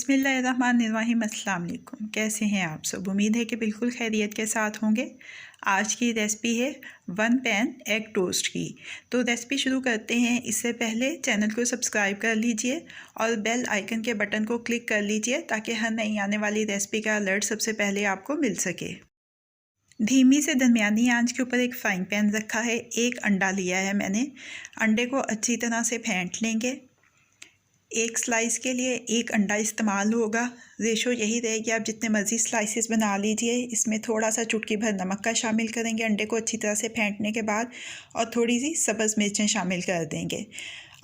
बिस्मिल्लाहिर्रहमानिर्रहीम। अस्सलाम वालेकुम। कैसे हैं आप सब? उम्मीद है कि बिल्कुल खैरियत के साथ होंगे। आज की रेसिपी है 1 पैन एग टोस्ट की। तो रेसिपी शुरू करते हैं। इससे पहले चैनल को सब्सक्राइब कर लीजिए और बेल आइकन के बटन को क्लिक कर लीजिए ताकि हर नई आने वाली रेसिपी का अलर्ट सबसे पहले आपको मिल सके। धीमी से दरमियानी आंच के ऊपर एक फ्राइंग पैन रखा है। एक अंडा लिया है मैंने। अंडे को अच्छी तरह से फेंट लेंगे। एक स्लाइस के लिए एक अंडा इस्तेमाल होगा। रेशो यही रहेगी, आप जितने मर्ज़ी स्लाइसेस बना लीजिए। इसमें थोड़ा सा चुटकी भर नमक का शामिल करेंगे अंडे को अच्छी तरह से फेंटने के बाद, और थोड़ी सी सब्ज़ मिर्चें शामिल कर देंगे।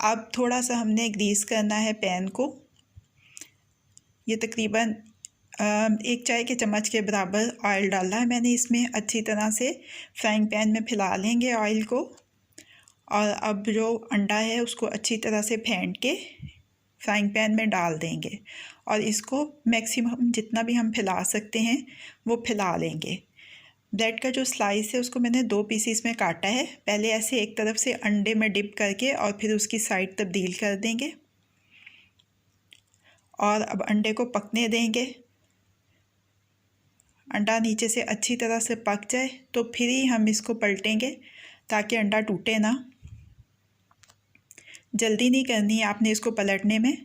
अब थोड़ा सा हमने ग्रीस करना है पैन को। ये तकरीबन 1 चाय के चम्मच के बराबर ऑयल डाला है मैंने इसमें। अच्छी तरह से फ्राइंग पैन में फैला लेंगे ऑयल को। और अब जो अंडा है उसको अच्छी तरह से फेंट के फ्राइंग पैन में डाल देंगे और इसको मैक्सिमम जितना भी हम फैला सकते हैं वो फैला लेंगे। ब्रेड का जो स्लाइस है उसको मैंने 2 पीसीस में काटा है। पहले ऐसे एक तरफ से अंडे में डिप करके और फिर उसकी साइड तब्दील कर देंगे और अब अंडे को पकने देंगे। अंडा नीचे से अच्छी तरह से पक जाए तो फिर ही हम इसको पलटेंगे ताकि अंडा टूटे ना। जल्दी नहीं करनी है आपने इसको पलटने में।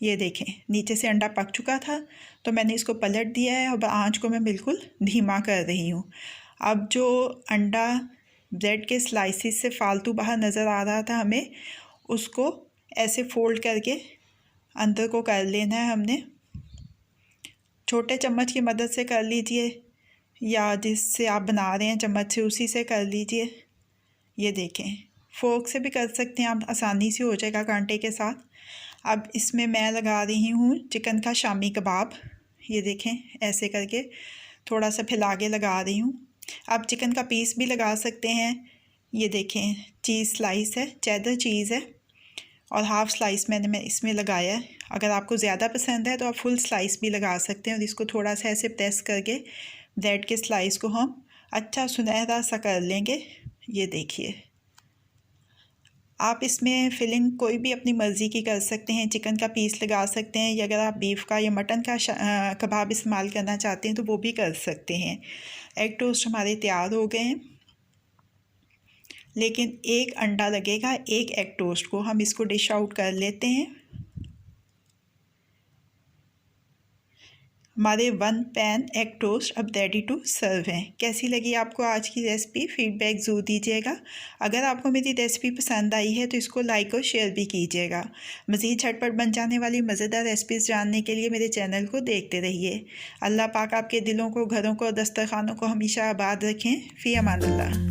ये देखें, नीचे से अंडा पक चुका था तो मैंने इसको पलट दिया है और आंच को मैं बिल्कुल धीमा कर रही हूँ। अब जो अंडा ब्रेड के स्लाइसिस से फालतू बाहर नज़र आ रहा था हमें, उसको ऐसे फोल्ड करके अंदर को कर लेना है हमने। छोटे चम्मच की मदद से कर लीजिए या जिससे आप बना रहे हैं चम्मच से उसी से कर लीजिए। ये देखें, फोर्क से भी कर सकते हैं आप, आसानी से हो जाएगा कांटे के साथ। अब इसमें मैं लगा रही हूँ चिकन का शामी कबाब। ये देखें, ऐसे करके थोड़ा सा फैला के लगा रही हूँ। आप चिकन का पीस भी लगा सकते हैं। ये देखें, चीज़ स्लाइस है, चेडर चीज़ है और हाफ़ स्लाइस मैं इसमें लगाया है। अगर आपको ज़्यादा पसंद है तो आप फुल स्लाइस भी लगा सकते हैं। और इसको थोड़ा सा ऐसे प्रेस करके ब्रेड के स्लाइस को हम अच्छा सुनहरा सा कर लेंगे। ये देखिए, आप इसमें फिलिंग कोई भी अपनी मर्ज़ी की कर सकते हैं। चिकन का पीस लगा सकते हैं या अगर आप बीफ का या मटन का कबाब इस्तेमाल करना चाहते हैं तो वो भी कर सकते हैं। एग टोस्ट हमारे तैयार हो गए हैं, लेकिन एक अंडा लगेगा एक एग टोस्ट को। हम इसको डिश आउट कर लेते हैं। हमारे 1 पैन एग टोस्ट अब रेडी टू सर्व हैं। कैसी लगी आपको आज की रेसिपी? फीडबैक ज़रूर दीजिएगा। अगर आपको मेरी रेसिपी पसंद आई है तो इसको लाइक और शेयर भी कीजिएगा। मज़ीद झटपट बन जाने वाली मज़ेदार रेसिपीज़ जानने के लिए मेरे चैनल को देखते रहिए। अल्लाह पाक आपके दिलों को, घरों को और दस्तरखानों को हमेशा आबाद रखें। फ़ी अमानिल्लाह।